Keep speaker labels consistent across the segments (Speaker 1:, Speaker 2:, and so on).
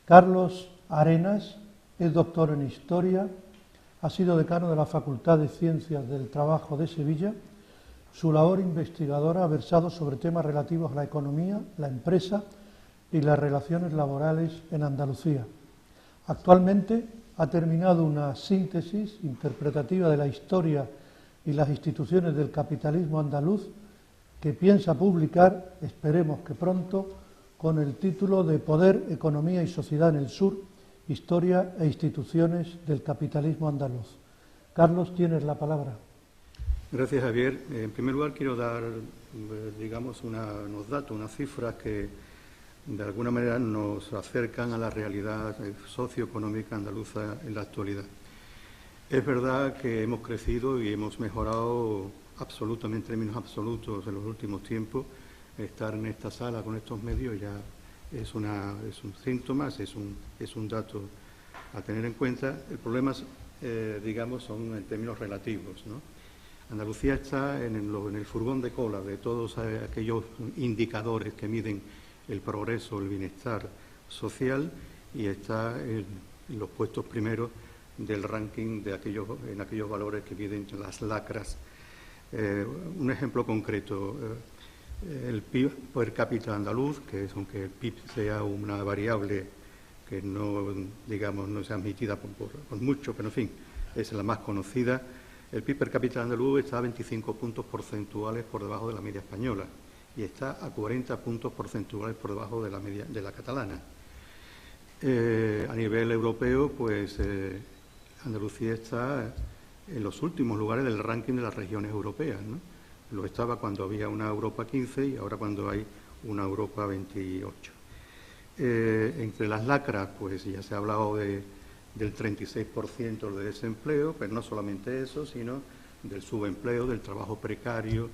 Speaker 1: Carlos Arenas es doctor en Historia, ha sido decano de la Facultad de Ciencias del Trabajo de Sevilla. Su labor investigadora ha versado sobre temas relativos a la economía, la empresa y las relaciones laborales en Andalucía. Actualmente ha terminado una síntesis interpretativa de la historia y las instituciones del capitalismo andaluz que piensa publicar, esperemos que pronto, con el título de Poder, Economía y Sociedad en el Sur, Historia e Instituciones del Capitalismo Andaluz. Carlos, tienes la palabra.
Speaker 2: Gracias, Javier. En primer lugar, quiero dar, digamos, unos datos, unas cifras que de alguna manera nos acercan a la realidad socioeconómica andaluza en la actualidad. Es verdad que hemos crecido y hemos mejorado absolutamente, en términos absolutos, en los últimos tiempos. Estar en esta sala con estos medios ya es un síntoma, es un dato a tener en cuenta. El problema, digamos, son en términos relativos, ¿no? Andalucía está en el furgón de cola de todos aquellos indicadores que miden el progreso, el bienestar social, y está en los puestos primeros del ranking en aquellos valores que miden las lacras. Un ejemplo concreto, el PIB per cápita andaluz, que es, aunque el PIB sea una variable que no, digamos, no sea admitida por mucho, pero en fin, es la más conocida. El PIB per cápita andaluz está a 25 puntos porcentuales por debajo de la media española y está a 40 puntos porcentuales por debajo de la media de la catalana. A nivel europeo, pues Andalucía está en los últimos lugares del ranking de las regiones europeas, ¿no? Lo estaba cuando había una Europa 15 y ahora cuando hay una Europa 28. Entre las lacras, pues ya se ha hablado del 36% de desempleo, pero no solamente eso, sino del subempleo, del trabajo precario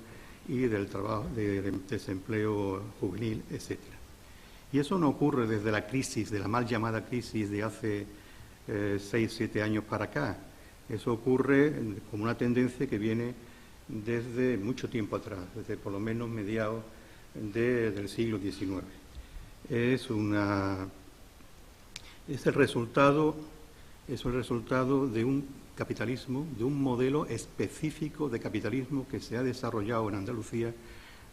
Speaker 2: y del trabajo de desempleo juvenil, etcétera. Y eso no ocurre desde la crisis, de la mal llamada crisis de hace 6, 7 años para acá. Eso ocurre como una tendencia que viene desde mucho tiempo atrás, desde por lo menos mediados del siglo XIX. Es el resultado de un capitalismo, de un modelo específico de capitalismo que se ha desarrollado en Andalucía,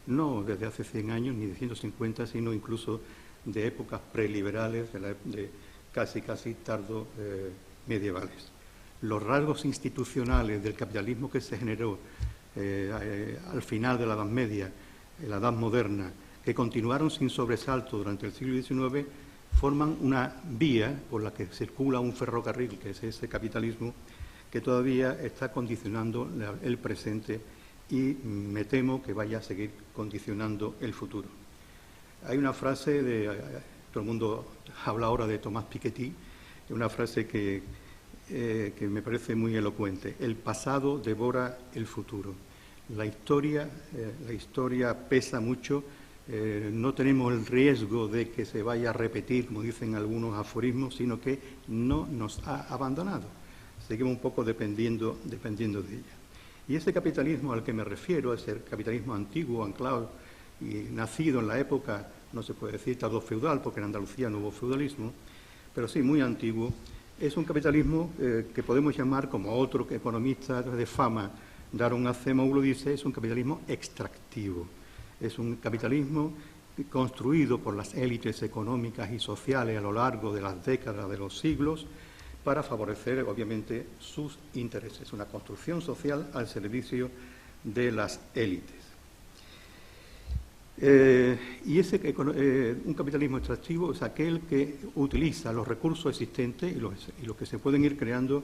Speaker 2: no desde hace 100 años ni de 150, sino incluso de épocas preliberales, de casi tardo medievales. Los rasgos institucionales del capitalismo que se generó al final de la Edad Media, en la Edad Moderna, que continuaron sin sobresalto durante el siglo XIX, forman una vía por la que circula un ferrocarril, que es ese capitalismo, que todavía está condicionando el presente y me temo que vaya a seguir condicionando el futuro. Hay una frase todo el mundo habla ahora de Thomas Piketty, una frase que me parece muy elocuente: el pasado devora el futuro. La historia pesa mucho, no tenemos el riesgo de que se vaya a repetir, como dicen algunos aforismos, sino que no nos ha abandonado. Seguimos un poco dependiendo de ella. Y ese capitalismo al que me refiero, ese capitalismo antiguo, anclado y nacido en la época, no se puede decir tardo-feudal, porque en Andalucía no hubo feudalismo, pero sí muy antiguo, es un capitalismo que podemos llamar, como otro economista de fama, Daron Acemoglu dice, es un capitalismo extractivo. Es un capitalismo construido por las élites económicas y sociales a lo largo de las décadas, de los siglos, para favorecer, obviamente, sus intereses. Una construcción social al servicio de las élites. Un capitalismo extractivo es aquel que utiliza los recursos existentes y los que se pueden ir creando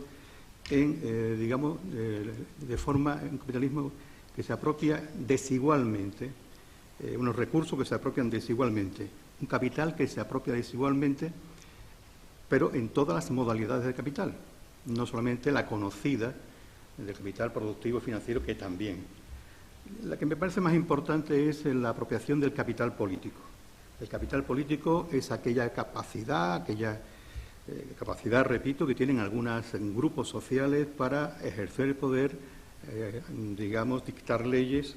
Speaker 2: de forma, un capitalismo que se apropia desigualmente, unos recursos que se apropian desigualmente, un capital que se apropia desigualmente, pero en todas las modalidades del capital, no solamente la conocida del capital productivo y financiero, que también. La que me parece más importante es la apropiación del capital político. El capital político es aquella capacidad, repito, que tienen algunos grupos sociales para ejercer el poder, dictar leyes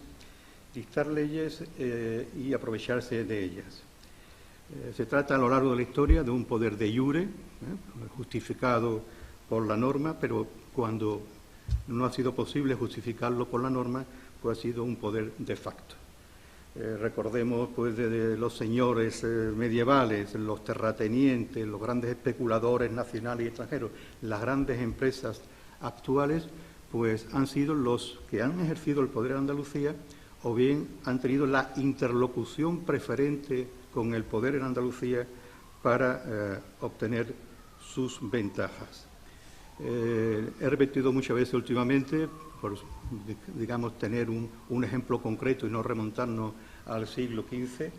Speaker 2: y aprovecharse de ellas. Se trata a lo largo de la historia de un poder de iure, justificado por la norma, pero cuando no ha sido posible justificarlo por la norma, pues ha sido un poder de facto. Recordemos pues de los señores medievales, los terratenientes, los grandes especuladores nacionales y extranjeros, las grandes empresas actuales, pues han sido los que han ejercido el poder en Andalucía o bien han tenido la interlocución preferente con el poder en Andalucía para obtener sus ventajas. He repetido muchas veces últimamente, por, digamos, tener un ejemplo concreto y no remontarnos al siglo XV,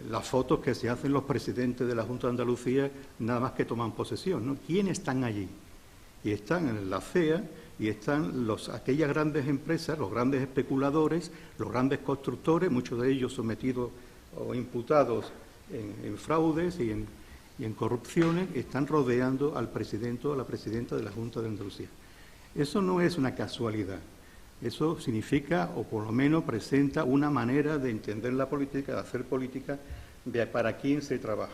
Speaker 2: las fotos que se hacen los presidentes de la Junta de Andalucía nada más que toman posesión, ¿no? ¿Quiénes están allí? Y están en la CEA y están aquellas grandes empresas, los grandes especuladores, los grandes constructores, muchos de ellos sometidos o imputados en fraudes y en corrupciones, están rodeando al presidente o a la presidenta de la Junta de Andalucía. Eso no es una casualidad. Eso significa, o por lo menos presenta, una manera de entender la política, de hacer política, de para quién se trabaja.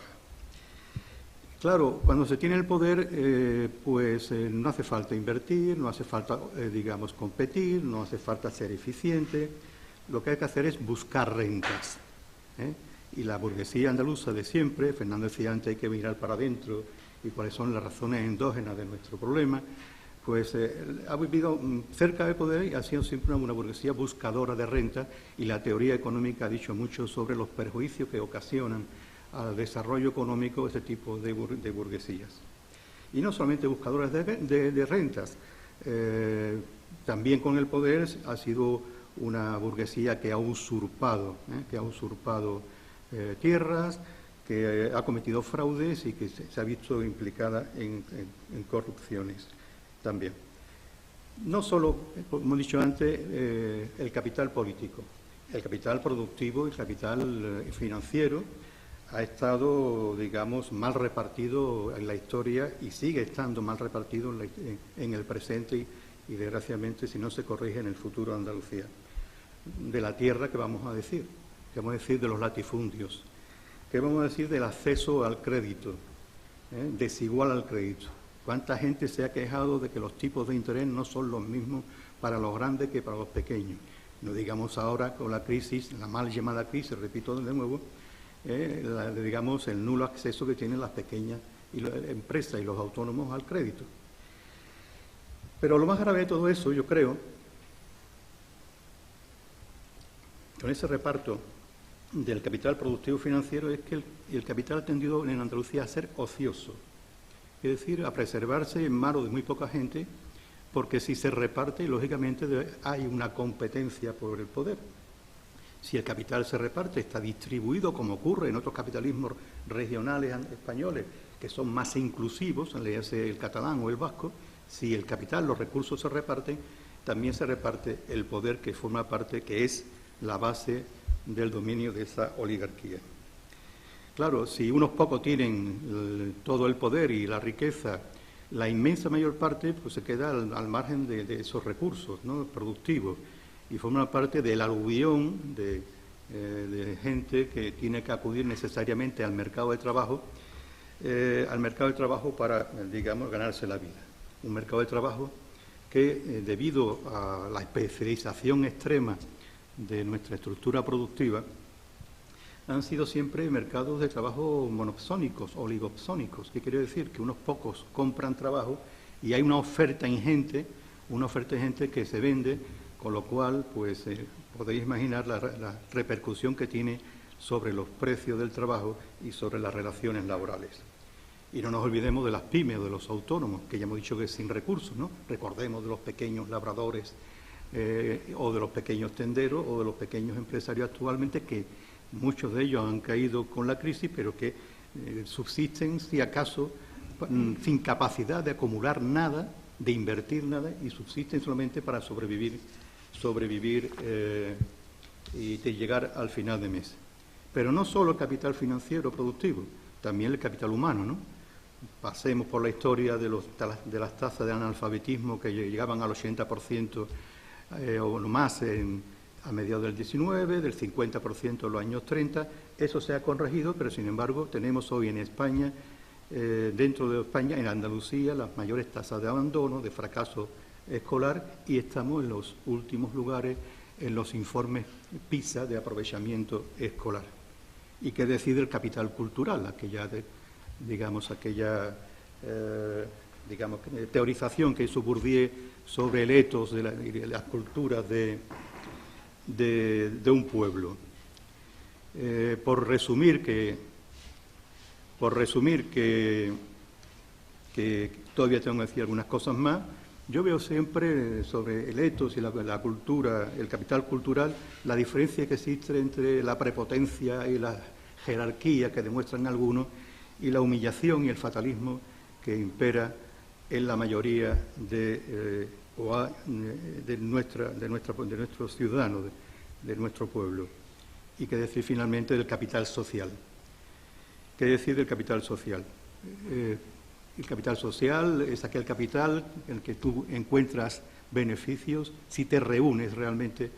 Speaker 2: Claro, cuando se tiene el poder, no hace falta invertir, no hace falta, digamos, competir, no hace falta ser eficiente. Lo que hay que hacer es buscar rentas. Y la burguesía andaluza de siempre, Fernando decía antes, hay que mirar para adentro y cuáles son las razones endógenas de nuestro problema, pues ha vivido cerca del poder y ha sido siempre una burguesía buscadora de renta, y la teoría económica ha dicho mucho sobre los perjuicios que ocasionan al desarrollo económico este tipo de burguesías. Y no solamente buscadoras de rentas, también con el poder ha sido una burguesía que ha usurpado tierras, que ha cometido fraudes y que se ha visto implicada en corrupciones también. No solo, como he dicho antes, el capital político, el capital productivo y el capital financiero ha estado, digamos, mal repartido en la historia y sigue estando mal repartido en el presente y, desgraciadamente, si no se corrige, en el futuro de Andalucía. De la tierra, ¿qué vamos a decir? ¿Qué vamos a decir de los latifundios? ¿Qué vamos a decir del acceso al crédito? Desigual al crédito. ¿Cuánta gente se ha quejado de que los tipos de interés no son los mismos para los grandes que para los pequeños? No digamos ahora con la crisis, la mal llamada crisis, repito de nuevo, digamos el nulo acceso que tienen las pequeñas empresas y los autónomos al crédito. Pero lo más grave de todo eso, yo creo, con ese reparto del capital productivo financiero, es que el capital ha tendido en Andalucía a ser ocioso, es decir, a preservarse en manos de muy poca gente, porque si se reparte, lógicamente hay una competencia por el poder. Si el capital se reparte, está distribuido, como ocurre en otros capitalismos regionales españoles, que son más inclusivos, léase el catalán o el vasco. Si el capital, los recursos se reparten, también se reparte el poder, que forma parte, que es la base del dominio de esa oligarquía. Claro, si unos pocos tienen todo el poder y la riqueza, la inmensa mayor parte pues se queda al margen de esos recursos, ¿no?, productivos, y forma parte del aluvión de gente que tiene que acudir necesariamente al mercado de trabajo para, digamos, ganarse la vida. Un mercado de trabajo que, debido a la especialización extrema de nuestra estructura productiva, han sido siempre mercados de trabajo monopsónicos, oligopsónicos. ¿Qué quiere decir? Que unos pocos compran trabajo y hay una oferta ingente que se vende, con lo cual, pues, podéis imaginar la repercusión que tiene sobre los precios del trabajo y sobre las relaciones laborales. Y no nos olvidemos de las pymes o de los autónomos, que ya hemos dicho que es sin recursos, ¿no? Recordemos de los pequeños labradores o de los pequeños tenderos o de los pequeños empresarios actualmente, que muchos de ellos han caído con la crisis, pero que subsisten, si acaso, sin capacidad de acumular nada, de invertir nada, y subsisten solamente para sobrevivir y de llegar al final de mes. Pero no solo el capital financiero productivo, también el capital humano, ¿no? Pasemos por la historia de las tasas de analfabetismo que llegaban al 80% o más en a mediados del 19, del 50% en los años 30. Eso se ha corregido, pero sin embargo tenemos hoy en España, dentro de España, en Andalucía, las mayores tasas de abandono, de fracaso escolar, y estamos en los últimos lugares en los informes PISA de aprovechamiento escolar. ¿Y qué decide el capital cultural? Aquella teorización que hizo Bourdieu sobre el etos de las culturas de un pueblo. Por resumir que todavía tengo que decir algunas cosas más, yo veo siempre sobre el etos y la cultura, el capital cultural, la diferencia que existe entre la prepotencia y la jerarquía que demuestran algunos y la humillación y el fatalismo que impera en la mayoría de nuestros ciudadanos, de nuestro pueblo. Y qué decir finalmente del capital social. ¿Qué decir del capital social? El capital social es aquel capital en el que tú encuentras beneficios si te reúnes realmente,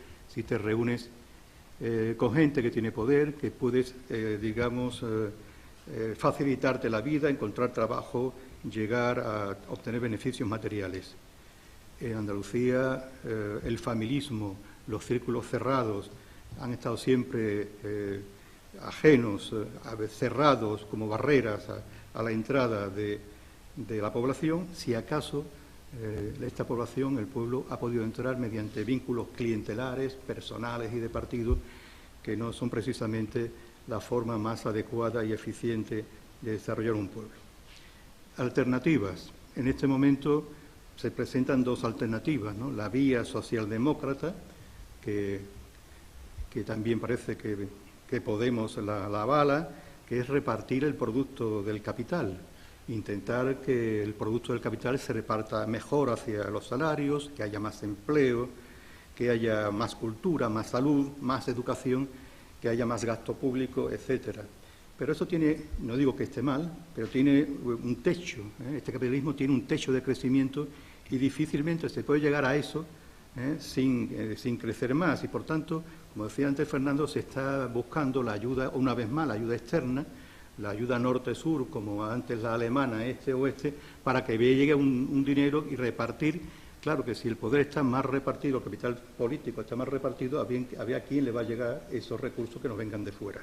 Speaker 2: con gente que tiene poder, que puedes, facilitarte la vida, encontrar trabajo, llegar a obtener beneficios materiales. En Andalucía, el familismo, los círculos cerrados han estado siempre ajenos, cerrados como barreras a la entrada de la población. Si acaso esta población, el pueblo, ha podido entrar mediante vínculos clientelares, personales y de partido, que no son precisamente la forma más adecuada y eficiente de desarrollar un pueblo. Alternativas. En este momento se presentan dos alternativas, ¿no? La vía socialdemócrata, que también parece que Podemos la avala, que es repartir el producto del capital, intentar que el producto del capital se reparta mejor hacia los salarios, que haya más empleo, que haya más cultura, más salud, más educación, que haya más gasto público, etcétera. Pero eso tiene, no digo que esté mal, pero tiene un techo. Este capitalismo tiene un techo de crecimiento y difícilmente se puede llegar a eso sin crecer más. Y por tanto, como decía antes Fernando, se está buscando la ayuda, una vez más, la ayuda externa, la ayuda norte-sur, como antes la alemana, este-oeste, para que llegue un dinero y repartir. Claro que si el poder está más repartido, el capital político está más repartido, había quien le va a llegar esos recursos que nos vengan de fuera.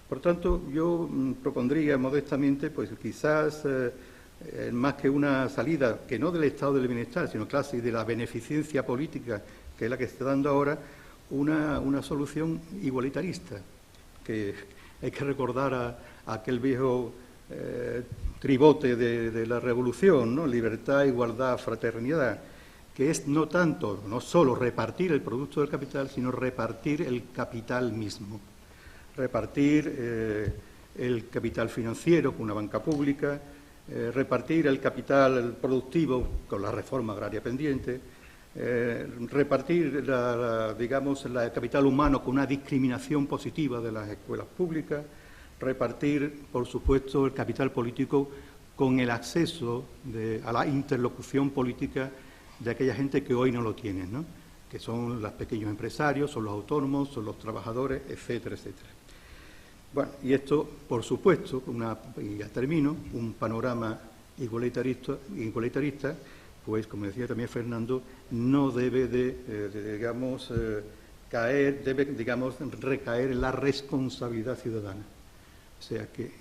Speaker 2: Por tanto, yo propondría modestamente, pues quizás, más que una salida, que no del estado del bienestar, sino casi de la beneficencia política, que es la que se está dando ahora, una solución igualitarista, que hay que recordar a aquel viejo tribote de la revolución, ¿no? Libertad, igualdad, fraternidad, que es no solo repartir el producto del capital, sino repartir el capital mismo. Repartir el capital financiero con una banca pública, repartir el capital productivo con la reforma agraria pendiente, repartir el capital humano con una discriminación positiva de las escuelas públicas, repartir, por supuesto, el capital político con el acceso a la interlocución política de aquella gente que hoy no lo tiene, ¿no? Que son los pequeños empresarios, son los autónomos, son los trabajadores, etcétera, etcétera. Bueno, y esto, por supuesto, y ya termino, un panorama igualitarista, pues, como decía también Fernando, no debe recaer en la responsabilidad ciudadana. O sea, que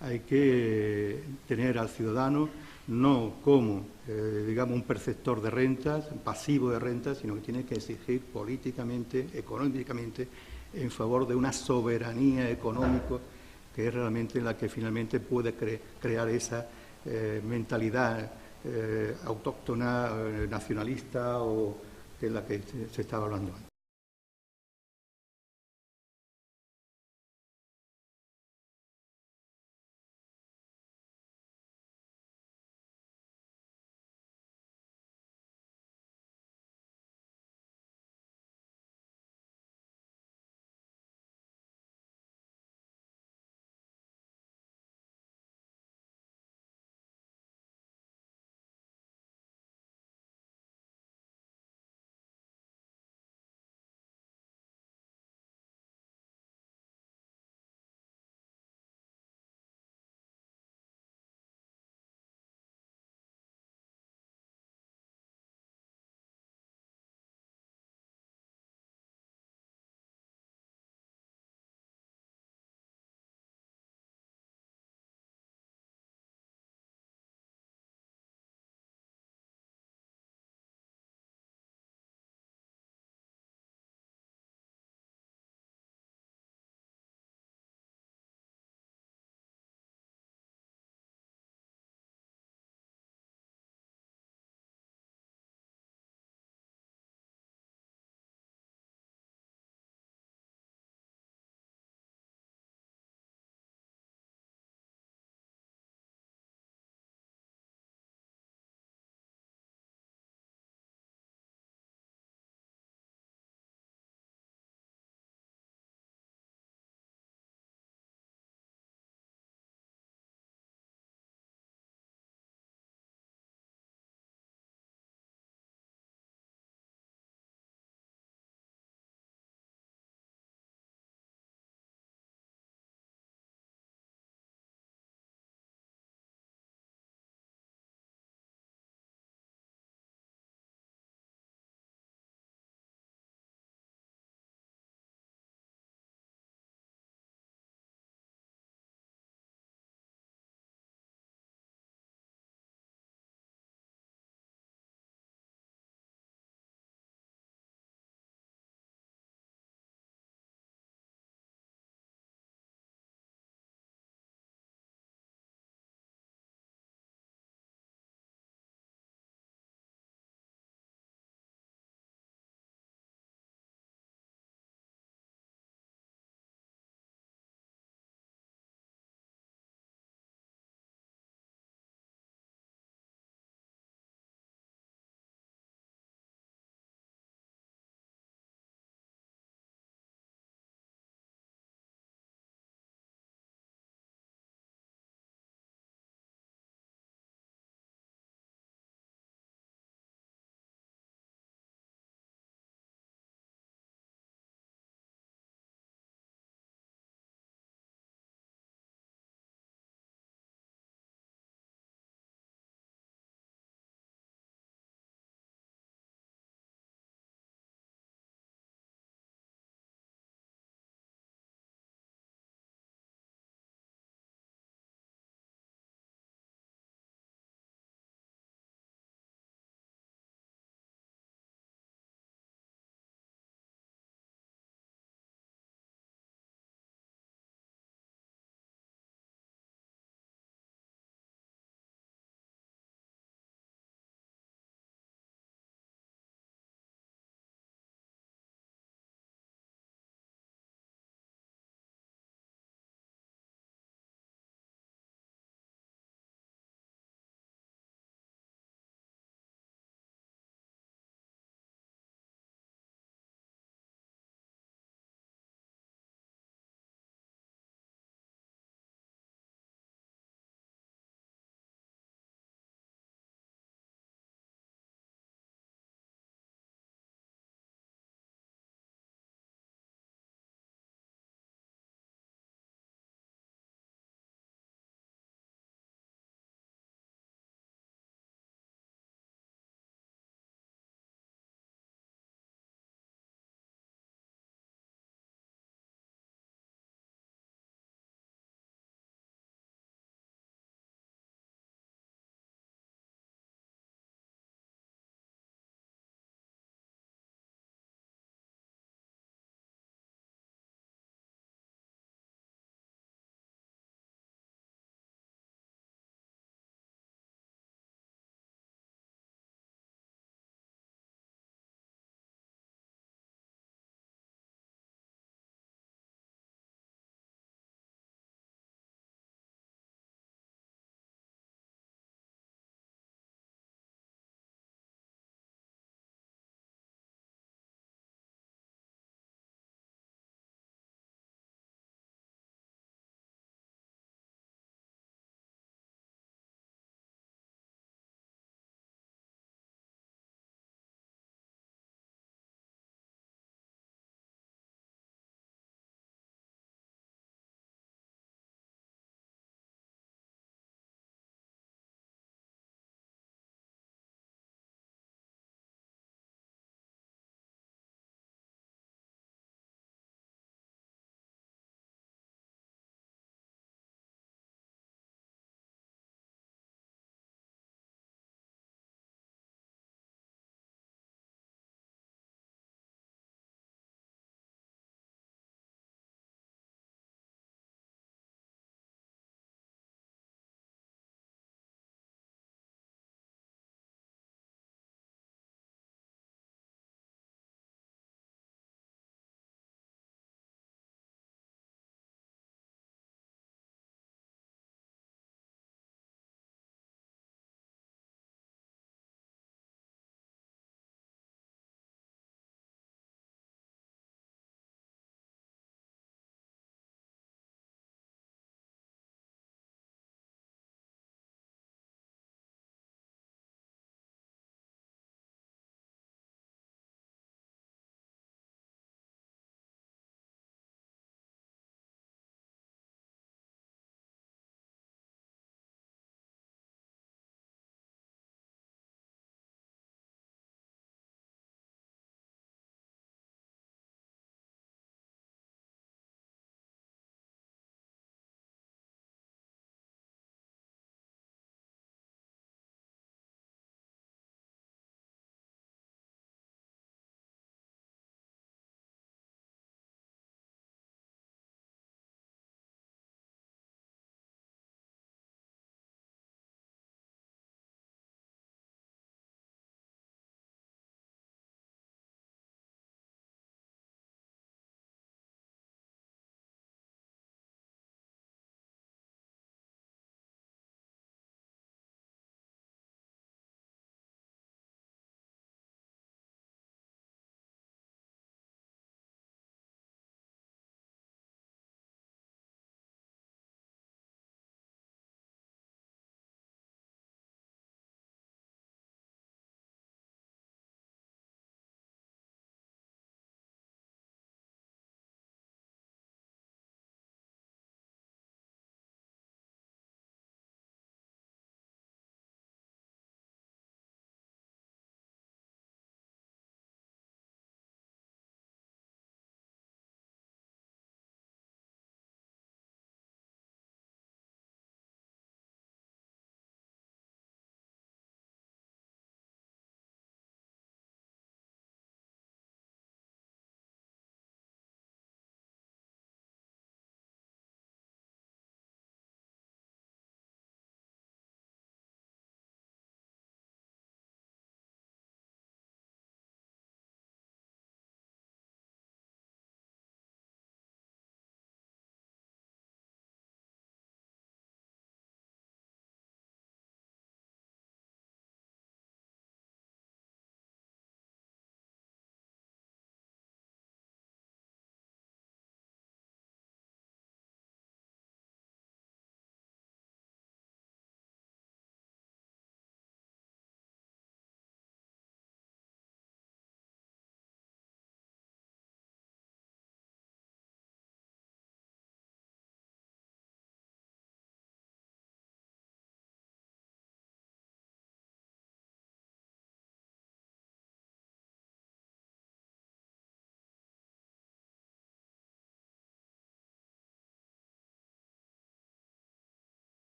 Speaker 2: hay que tener al ciudadano no como, un perceptor de rentas, pasivo de rentas, sino que tiene que exigir políticamente, económicamente, en favor de una soberanía económica que es realmente la que finalmente puede crear esa mentalidad autóctona, nacionalista, o de la que se estaba hablando antes.